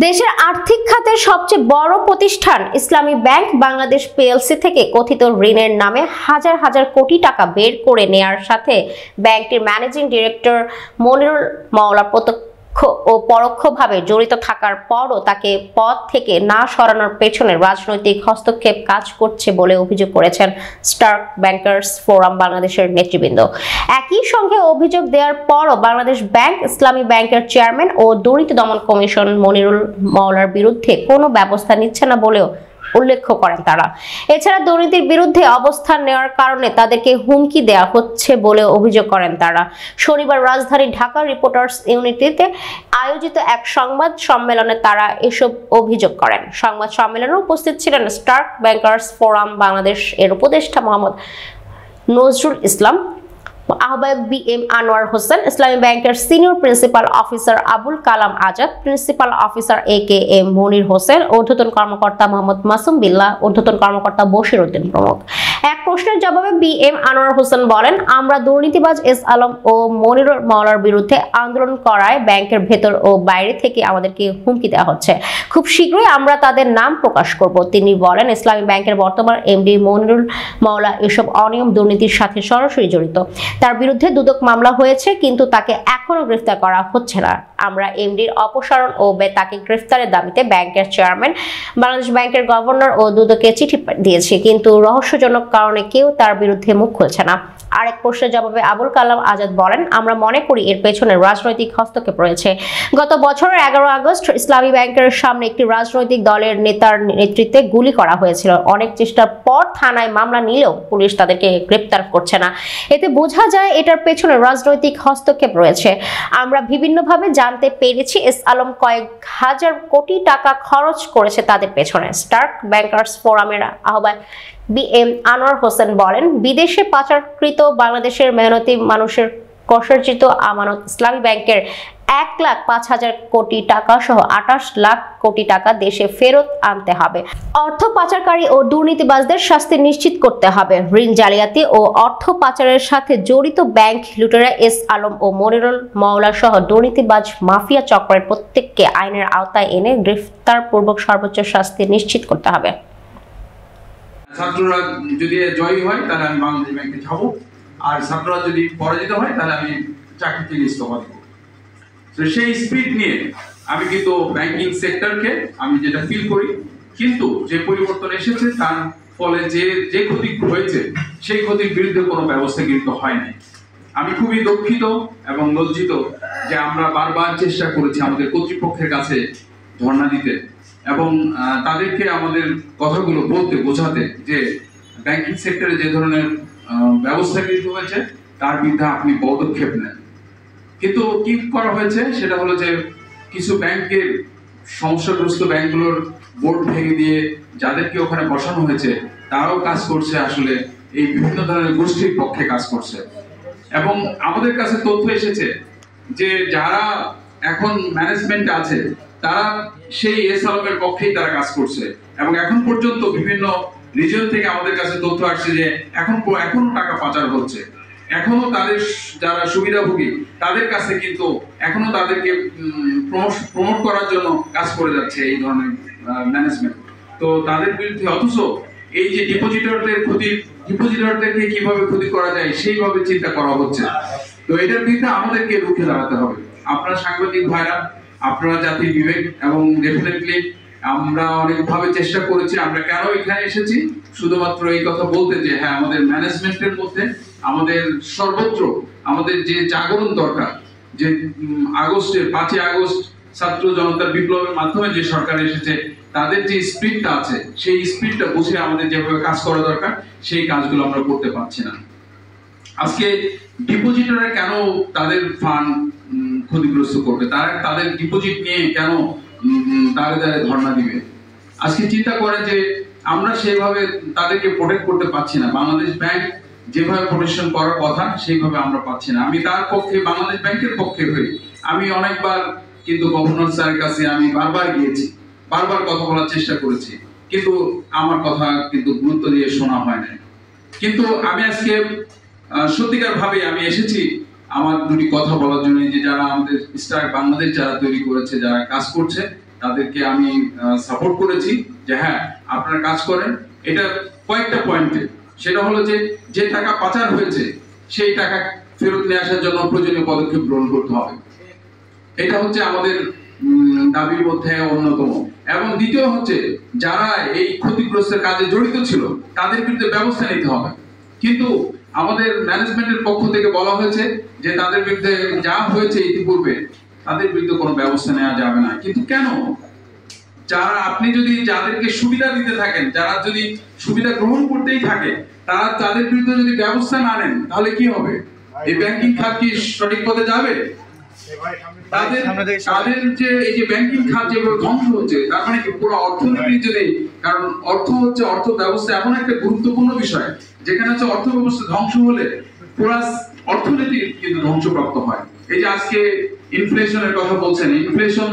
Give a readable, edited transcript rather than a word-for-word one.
দেশের আর্থিক খাতের সবচেয়ে বড় প্রতিষ্ঠান ইসলামী ব্যাংক বাংলাদেশ পিএলসি থেকে কথিত ঋণের নামে হাজার হাজার কোটি টাকা বের করে নেয়ার সাথে ব্যাংকটির ম্যানেজিং ডিরেক্টর মনিরুল মাওলা প্রত্যক্ষ ও পরোক্ষভাবে জড়িত থাকার পরও তাকে পদ থেকে না সরানোর পেছনে রাজনৈতিক হস্তক্ষেপ কাজ করছে বলে অভিযোগ করেছেন স্টার্ক ব্যাংকার্স ফোরাম বাংলাদেশের নেতৃবৃন্দ। একই সঙ্গে অভিযোগ দেওয়ার পরও বাংলাদেশ ব্যাংক ইসলামী ব্যাংকের চেয়ারম্যান ও দুর্নীতি দমন কমিশন মনিরুল মাওলার বিরুদ্ধে কোনো ব্যবস্থা নিচ্ছে না বলেও উল্লেখ করেন তারা। এছাড়া দুর্নীতির বিরুদ্ধে অবস্থান নেওয়ার কারণে তাদেরকে হুমকি দেওয়া হচ্ছে বলে অভিযোগ করেন তারা। শনিবার রাজধানীর ঢাকা রিপোর্টার্স ইউনিটিতে আয়োজিত এক সংবাদ সম্মেলনে তারা এসব অভিযোগ করেন। সংবাদ সম্মেলনে উপস্থিত ছিলেন স্টার্ক ব্যাংকার্স ফোরাম বাংলাদেশ এর উপদেষ্টা মোহাম্মদ নজরুল ইসলাম, আহ্বায়ক বিএম আনোয়ার হোসেন, ইসলামী ব্যাংকের senior principal officer Abul Kalam Azad, principal officer AKM Monir Hossain, ঊর্ধ্বতন কর্মকর্তা মোহাম্মদ মাসুম বিল্লাহ, ঊর্ধ্বতন কর্মকর্তা বশির উদ্দিন প্রমুখ। এক প্রশ্নের জবাবে বিএম আনোয়ার হোসেন বলেন, আমরা দুর্নীতিবাজ এস আলম ও মনিরুল মাওলার বিরুদ্ধে আন্দোলন করায় ব্যাংকের ভেতর ও বাইরে থেকে আমাদেরকে হুমকি দেওয়া হচ্ছে। খুব শীঘ্রই আমরা তাদের নাম প্রকাশ করব। তিনি বলেন, ইসলামী ব্যাংকের বর্তমান এমডি মনিরুল মাওলা এসব অনিয়ম দুর্নীতির সাথে সরাসরি জড়িত। তার বিরুদ্ধে দুদক মামলা হয়েছে, কিন্তু তাকে এখনো গ্রেফতার করা হচ্ছে না। আমরা এমডির অপসারণ ও তাকে গ্রেফতারের দাবিতে ব্যাংকের চেয়ারম্যান, বাংলাদেশ ব্যাংকের গভর্নর ও দুদকে চিঠি দিয়েছি, কিন্তু রহস্যজনক কারণে কেউ তার বিরুদ্ধে মুখ খুলছে না। আরেক প্রশ্নের জবাবে আবুল কালাম আজাদ বলেন, আমরা মনে করি এর পেছনে রাজনৈতিক হস্তক্ষেপ রয়েছে। গত বছরের 11 আগস্ট ইসলামী ব্যাংকের সামনে একটি রাজনৈতিক দলের নেতার নেতৃত্বে গুলি করা হয়েছিল। অনেক চেষ্টার পর থানায় মামলা নিলেও পুলিশ তাদেরকে গ্রেফতার করছে না। এতে বোঝা যায় এটার পেছনে রাজনৈতিক হস্তক্ষেপ রয়েছে। আমরা বিভিন্নভাবে জানতে পেরেছি এস আলম কয়েক হাজার কোটি টাকা খরচ করেছে তাদের পেছনে। স্টার্ক ব্যাংকার্স ফোরামের আহ্বায়ক বিএম আনোয়ার হোসেন বলেন, বিদেশে পাচারকৃত বাংলাদেশের মেহনতি মানুষের কষ্টার্জিত আমানত ইসলামী ব্যাংকের 1,05,000 কোটি টাকা সহ 28 লাখ কোটি টাকা দেশে ফেরত আনতে হবে। অর্থ পাচারকারী ও দুর্নীতিবাজদের শাস্তি নিশ্চিত করতে হবে। ঋণ জালিয়াতি ও অর্থ পাচারের সাথে জড়িত ব্যাংক লুটেরা এস আলম ও মনিরুল মাওলা সহ দুর্নীতিবাজ মাফিয়া চক্রের প্রত্যেককে আইনের আওতায় এনে গ্রেফতারপূর্বক সর্বোচ্চ শাস্তি নিশ্চিত করতে হবে। ছাত্ররা যদি জয়ী হয় তাহলে আমি বাংলাদেশ ব্যাংকে যাবো, আর ছাত্ররা যদি পরাজিত হয় তাহলে আমি চাকরি থেকে ইস্তফা দেবো। তো সেই স্পিড নিয়ে আমি কিন্তু ব্যাংকিং সেক্টরকে আমি যেটা ফিল করি, কিন্তু যে পরিবর্তন এসেছে তার ফলে যে ক্ষতি হয়েছে সেই ক্ষতির বিরুদ্ধে কোনো ব্যবস্থা কিন্তু হয় নাই। আমি খুবই দুঃখিত এবং লজ্জিত যে আমরা বারবার চেষ্টা করেছি আমাদের কর্তৃপক্ষের কাছে ধর্ণা দিতে এবং তাদেরকে আমাদের কথাগুলো বলতে বোঝাতে যে ব্যাংকিং সেক্টরে যে ধরনের ব্যবস্থা গৃহীত হয়েছে তার বিরুদ্ধে আপনি পদক্ষেপ নেন। কিন্তু কি করা হয়েছে সেটা হলো যে কিছু ব্যাংকের সমস্যাগ্রস্ত ব্যাংকগুলোর বোর্ড ভেঙে দিয়ে যাদেরকে ওখানে বসানো হয়েছে তারাও কাজ করছে আসলে এই বিভিন্ন ধরনের গোষ্ঠীর পক্ষে কাজ করছে। এবং আমাদের কাছে তথ্য এসেছে যে যারা এখন ম্যানেজমেন্টে আছে তারা সেই এস আলমের পক্ষেই তারা কাজ করছে এবং এখন পর্যন্ত বিভিন্ন রিজন থেকে আমাদের কাছে তথ্য আসছে যে এখনো টাকা পাচার হচ্ছে। এখনো তাদের যারা সুবিধাভোগী তাদের কাছে কিন্তু এখনো তাদেরকে প্রমোট করার জন্য কাজ করে যাচ্ছে এই ধরনের ম্যানেজমেন্ট। তো তাদের বিরুদ্ধে অথচ এই যে ডিপোজিটরদেরকে কিভাবে ক্ষতি করা যায় সেইভাবে চিন্তা করা হচ্ছে। তো এটার বিরুদ্ধে আমাদেরকে রুখে দাঁড়াতে হবে। আপনারা সাংবাদিক ভাইরা, আপনারা জাতির বিবেক এবং ডেফিনেটলি আমরা অনেকভাবে চেষ্টা করেছি। আমরা কেন এখানে এসেছি শুধুমাত্র এই কথা বলতে যে হ্যাঁ আমাদের ম্যানেজমেন্টের মধ্যে আমাদের সর্বত্র আমাদের যে জাগরণ দরকার, যে 5ই আগস্ট ছাত্র জনতার বিপ্লবের মাধ্যমে যে সরকার এসেছে তাদের যে স্পিডটা আছে সেই স্পিডটা বুঝে আমাদের যেভাবে কাজ করা দরকার সেই কাজগুলো আমরা করতে পারছি না। আজকে ডিপোজিটররা কেন তাদের ফান্ড ক্ষতিগ্রস্ত করবে, তাদের ডিপোজিট নিয়ে কেন দাঁড়ে ধর্ণা দিবে? আজকে চিন্তা করে যে আমরা সেভাবে তাদেরকে প্রোটেক্ট করতে পারছি না। বাংলাদেশ ব্যাংক যেভাবে প্রোটেকশন করার কথা সেইভাবে আমরা পাচ্ছি না। আমি তার পক্ষে, বাংলাদেশ ব্যাংকের পক্ষে হয়ে আমি অনেকবার কিন্তু গভর্নর স্যারের কাছে আমি বারবার গিয়েছি, বারবার কথা বলার চেষ্টা করেছি, কিন্তু আমার কথা কিন্তু গুরুত্ব দিয়ে শোনা হয় না। কিন্তু আমি আজকে সত্যিকার ভাবে আমি এসেছি আমার দুটি কথা বলার জন্য, যে যারা আমাদের স্টার বাংলাদেশ যারা তৈরি করেছে, যারা কাজ করছে তাদেরকে আমি সাপোর্ট করেছি যে হ্যাঁ আপনারা কাজ করেন। এটা কয়েকটা পয়েন্টে, সেটা হলো যে টাকা পাচার হয়েছে সেই টাকা ফেরত নিয়ে আসার জন্য প্রয়োজনীয় পদক্ষেপ গ্রহণ করতে হবে। এটা হচ্ছে আমাদের দাবির মধ্যে অন্যতম। এবং দ্বিতীয় হচ্ছে যারা এই ক্ষতিগ্রস্তের কাজে জড়িত ছিল তাদের বিরুদ্ধে ব্যবস্থা নিতে হবে। কিন্তু আমাদের ম্যানেজমেন্টের পক্ষ থেকে বলা হয়েছে যে তাদের বিরুদ্ধে যা হয়েছে ইতিপূর্বে তাদের বিরুদ্ধে কোনো ব্যবস্থা নেওয়া যাবে না। কিন্তু কেন? যারা আপনি যদি যাদেরকে সুবিধা দিতে থাকেন, যারা যদি সুবিধা গ্রহণ করতেই থাকে, তারা তাদের বিরুদ্ধে যদি ব্যবস্থা না নেন তাহলে কি হবে? এই ব্যাংকিং খাত কি সঠিক পথে যাবে? তাদের যে এই যে ব্যাংকিং খাত যেভাবে ধ্বংস হচ্ছে, তার মানে কি পুরো অর্থনীতি যদি, কারণ অর্থ হচ্ছে অর্থ ব্যবস্থা এমন একটা গুরুত্বপূর্ণ বিষয় যেখানে হচ্ছে অর্থ ব্যবস্থা ধ্বংস হলে পুরো অর্থনীতি কিন্তু ধ্বংসপ্রাপ্ত হয়। এই যে আজকে ইনফ্লেশনের কথা বলছেন, ইনফ্লেশন